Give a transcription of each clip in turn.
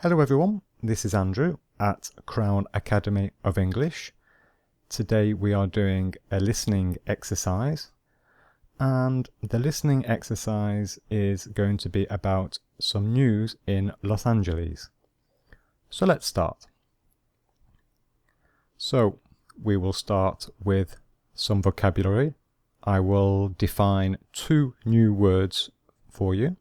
Hello everyone, this is Andrew at Crown Academy of English. Today we are doing a listening exercise, and the listening exercise is going to be about some news in Los Angeles. So let's start. So we will start with some vocabulary. I will define 2 new words for you.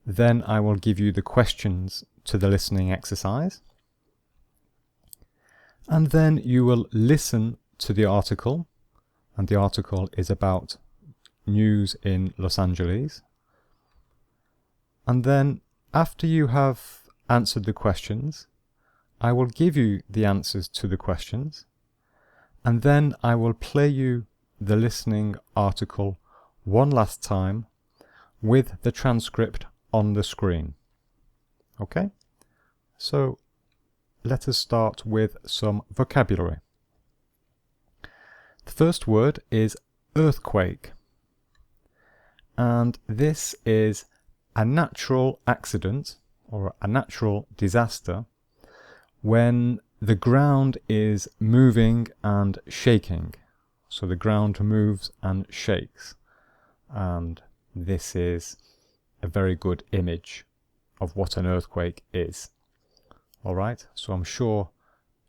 Then I will give you the questions to the listening exercise. And then you will listen to the article, and the article is about news in Los Angeles. And then after you have answered the questions, I will give you the answers to the questions, and then I will play you the listening article one last time with the transcript on the screen. Okay, so let us start with some vocabulary. The first word is earthquake, and this is a natural accident or a natural disaster when the ground is moving and shaking. So the ground moves and shakes, and this is a very good image of what an earthquake is. Alright, so I'm sure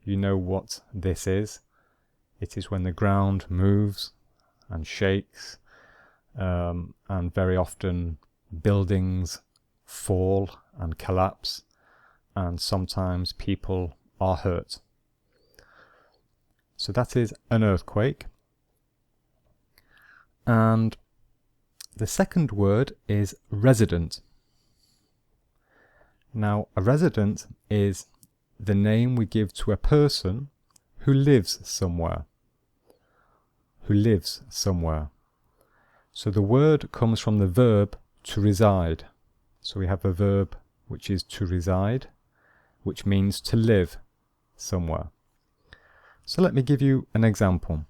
you know what this is. It is when the ground moves and shakes, and very often buildings fall and collapse, and sometimes people are hurt. So that is an earthquake. And the second word is resident. Now, a resident is the name we give to a person who lives somewhere. So the word comes from the verb to reside. So we have a verb which is to reside, which means to live somewhere. So let me give you an example.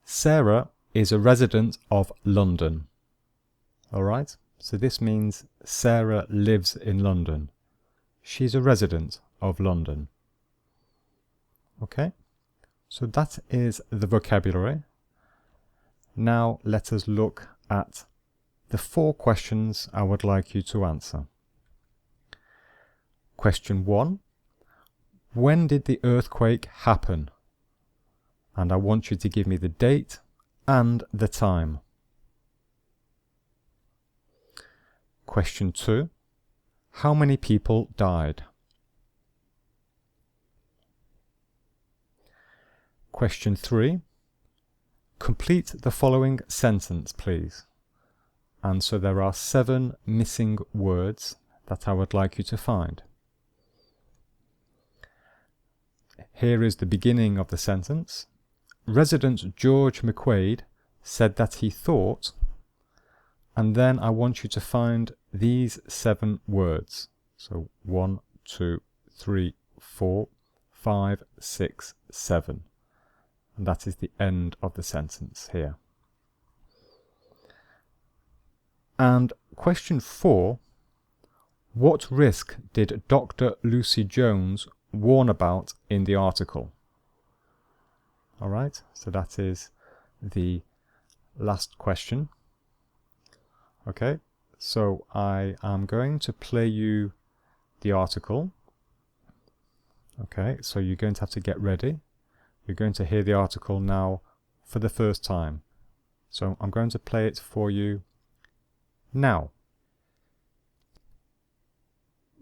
Sarah is a resident of London. Alright, so this means Sarah lives in London. She's a resident of London. Okay, so that is the vocabulary. Now let us look at the 4 questions I would like you to answer. Question 1. When did the earthquake happen? And I want you to give me the date and the time. Question 2. How many people died? Question 3. Complete the following sentence, please. And so there are 7 missing words that I would like you to find. Here is the beginning of the sentence. Resident George McQuaid said that he thought, and then I want you to find these 7 words. So 1, 2, 3, 4, 5, 6, 7. And that is the end of the sentence here. And question 4, what risk did Dr. Lucy Jones warn about in the article? Alright, so that is the last question. Okay, so I am going to play you the article. Okay, so you're going to have to get ready. You're going to hear the article now for the first time. So I'm going to play it for you now.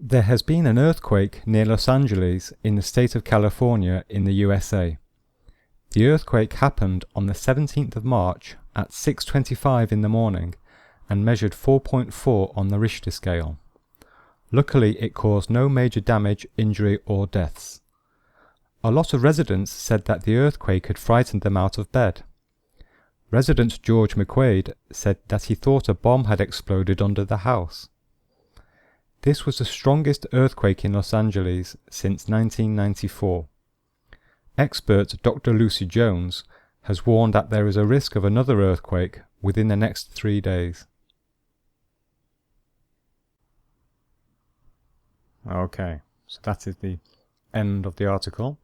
There has been an earthquake near Los Angeles in the state of California in the USA. The earthquake happened on the 17th of March at 6:25 in the morning and measured 4.4 on the Richter scale. Luckily, it caused no major damage, injury or deaths. A lot of residents said that the earthquake had frightened them out of bed. Resident George McQuaid said that he thought a bomb had exploded under the house. This was the strongest earthquake in Los Angeles since 1994. Expert Dr. Lucy Jones has warned that there is a risk of another earthquake within the next 3 days. Okay, so that is the end of the article.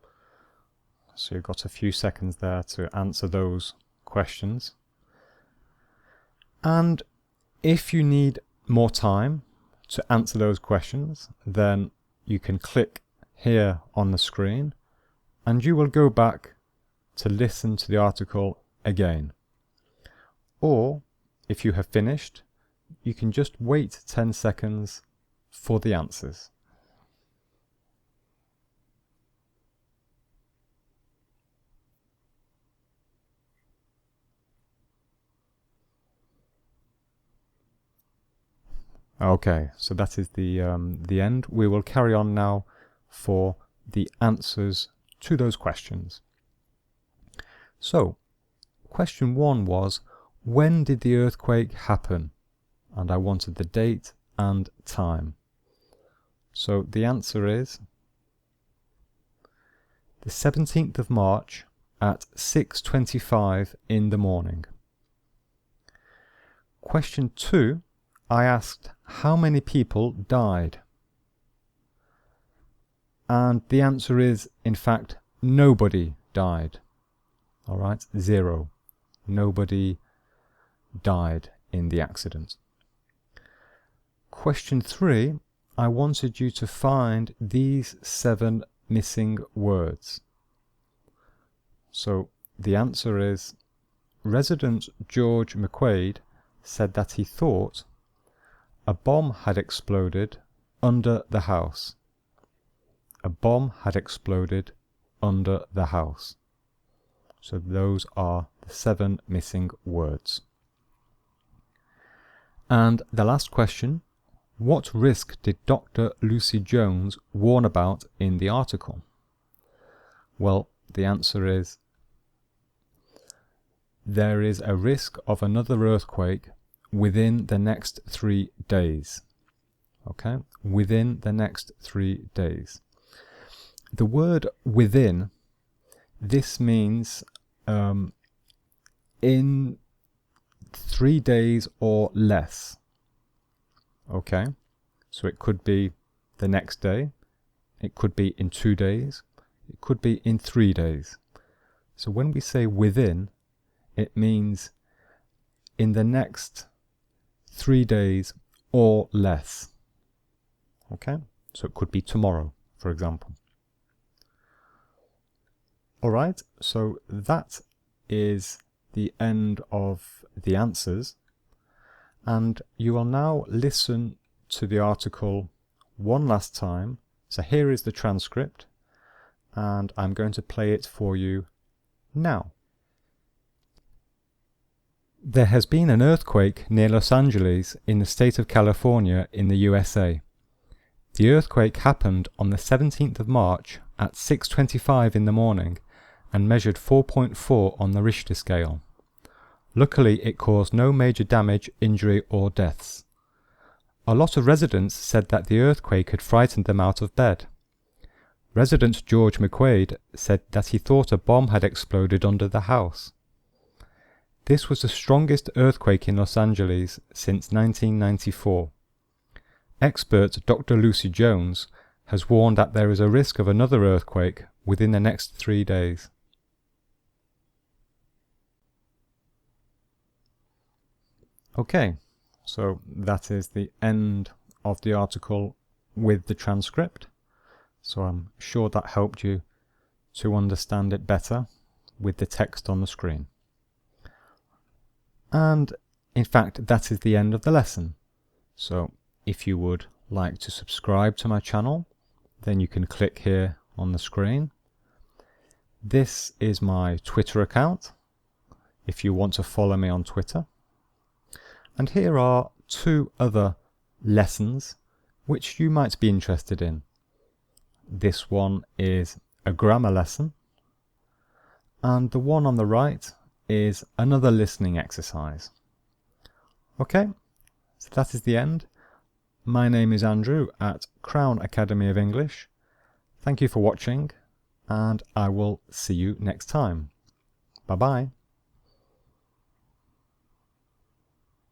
So you've got a few seconds there to answer those questions. And if you need more time to answer those questions, then you can click here on the screen and you will go back to listen to the article again. Or if you have finished, you can just wait 10 seconds for the answers. Okay, so that is the end. We will carry on now for the answers to those questions. So, question 1 was, when did the earthquake happen? And I wanted the date and time. So the answer is the 17th of March at 6:25 in the morning. Question 2, I asked how many people died? And the answer is, in fact, nobody died. All right, 0. Nobody died in the accident. Question 3, I wanted you to find these 7 missing words. So the answer is, resident George McQuaid said that he thought a bomb had exploded under the house. A bomb had exploded under the house. So those are the 7 missing words. And the last question, what risk did Dr. Lucy Jones warn about in the article? Well, the answer is, there is a risk of another earthquake within the next 3 days. Okay, within the next 3 days. The word within, this means in 3 days or less. Okay, so it could be the next day, it could be in 2 days, it could be in 3 days. So when we say within, it means in the next 3 days or less. Okay, so it could be tomorrow, for example. Alright, so that is the end of the answers, and you will now listen to the article one last time. So here is the transcript, and I'm going to play it for you now. There has been an earthquake near Los Angeles in the state of California in the USA. The earthquake happened on the 17th of March at 6:25 in the morning and measured 4.4 on the Richter scale. Luckily, it caused no major damage, injury or deaths. A lot of residents said that the earthquake had frightened them out of bed. Resident George McQuaid said that he thought a bomb had exploded under the house. This was the strongest earthquake in Los Angeles since 1994. Expert Dr. Lucy Jones has warned that there is a risk of another earthquake within the next 3 days. Okay, so that is the end of the article with the transcript. So I'm sure that helped you to understand it better with the text on the screen. And in fact, that is the end of the lesson. So if you would like to subscribe to my channel, then you can click here on the screen. This is my Twitter account, if you want to follow me on Twitter. And here are 2 other lessons which you might be interested in. This one is a grammar lesson, and the one on the right is another listening exercise. Okay, so that is the end. My name is Andrew at Crown Academy of English. Thank you for watching, and I will see you next time. Bye bye.